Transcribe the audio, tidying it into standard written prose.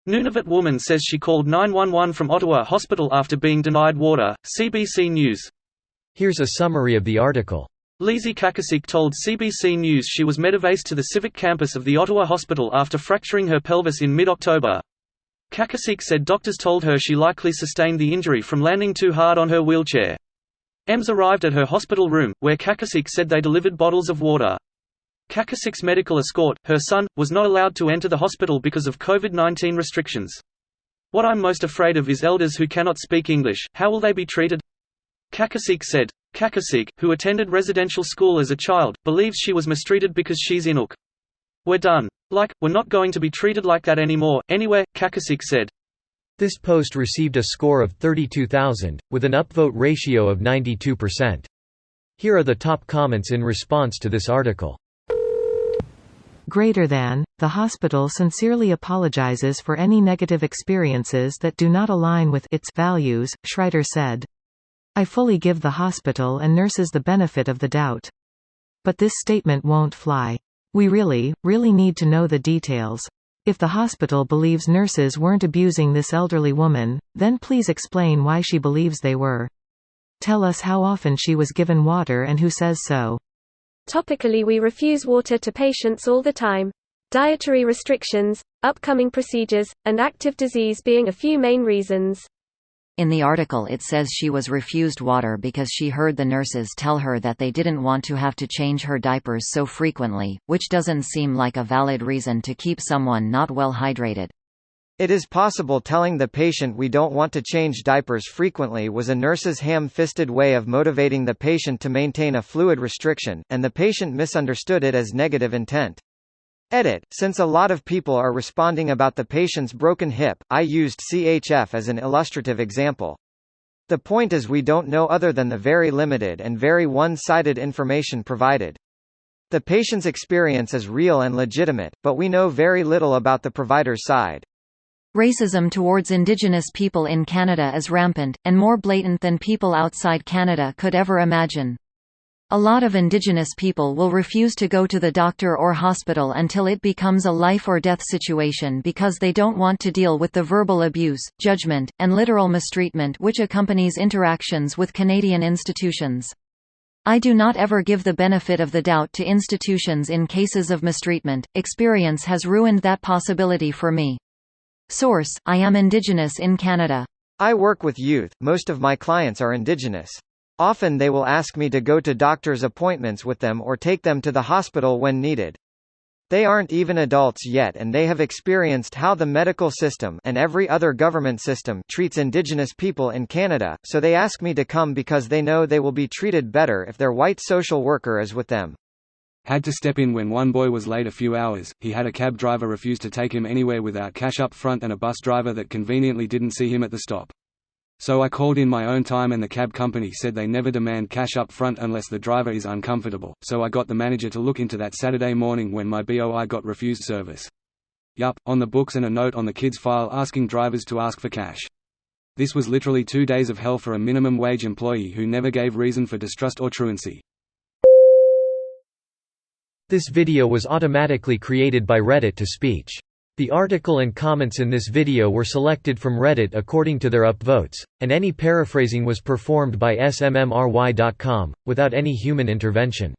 Nunavut woman says she called 911 from Ottawa hospital after being denied water. CBC News. Here's a summary of the article. Lizzie Kakasik told CBC News she was medevaced to the civic campus of the Ottawa hospital after fracturing her pelvis in mid-October. Kakasik said doctors told her she likely sustained the injury from landing too hard on her wheelchair. EMS arrived at her hospital room, where Kakasik said they delivered bottles of water. Kakasik's medical escort, her son, was not allowed to enter the hospital because of COVID-19 restrictions. "What I'm most afraid of is elders who cannot speak English. How will they be treated?" Kakasik said. Kakasik, who attended residential school as a child, believes she was mistreated because she's Inuk. "We're done. We're not going to be treated like that anymore, anywhere," Kakasik said. This post received a score of 32,000, with an upvote ratio of 92%. Here are the top comments in response to this article. The hospital sincerely apologizes for any negative experiences that do not align with its values, Schreider said. I fully give the hospital and nurses the benefit of the doubt. But this statement won't fly. We really need to know the details. If the hospital believes nurses weren't abusing this elderly woman, then please explain why she believes they were. Tell us how often she was given water and who says so. Topically, we refuse water to patients all the time. Dietary restrictions, upcoming procedures, and active disease being a few main reasons. In the article it says she was refused water because she heard the nurses tell her that they didn't want to have to change her diapers so frequently, which doesn't seem like a valid reason to keep someone not well hydrated. It is possible telling the patient we don't want to change diapers frequently was a nurse's ham-fisted way of motivating the patient to maintain a fluid restriction, and the patient misunderstood it as negative intent. Edit. Since a lot of people are responding about the patient's broken hip, I used CHF as an illustrative example. The point is we don't know other than the very limited and very one-sided information provided. The patient's experience is real and legitimate, but we know very little about the provider's side. Racism towards Indigenous people in Canada is rampant, and more blatant than people outside Canada could ever imagine. A lot of Indigenous people will refuse to go to the doctor or hospital until it becomes a life-or-death situation because they don't want to deal with the verbal abuse, judgment, and literal mistreatment which accompanies interactions with Canadian institutions. I do not ever give the benefit of the doubt to institutions in cases of mistreatment. Experience has ruined that possibility for me. Source: I am Indigenous in Canada. I work with youth. Most of my clients are Indigenous. Often they will ask me to go to doctor's appointments with them or take them to the hospital when needed. They aren't even adults yet and they have experienced how the medical system and every other government system treats Indigenous people in Canada, so they ask me to come because they know they will be treated better if their white social worker is with them. Had to step in when one boy was late a few hours. He had a cab driver refuse to take him anywhere without cash up front and a bus driver that conveniently didn't see him at the stop. So I called in my own time and the cab company said they never demand cash up front unless the driver is uncomfortable, so I got the manager to look into that Saturday morning when my BOI got refused service. Yup, on the books and a note on the kid's file asking drivers to ask for cash. This was literally 2 days of hell for a minimum wage employee who never gave reason for distrust or truancy. This video was automatically created by Reddit to speech. The article and comments in this video were selected from Reddit according to their upvotes, and any paraphrasing was performed by smmry.com, without any human intervention.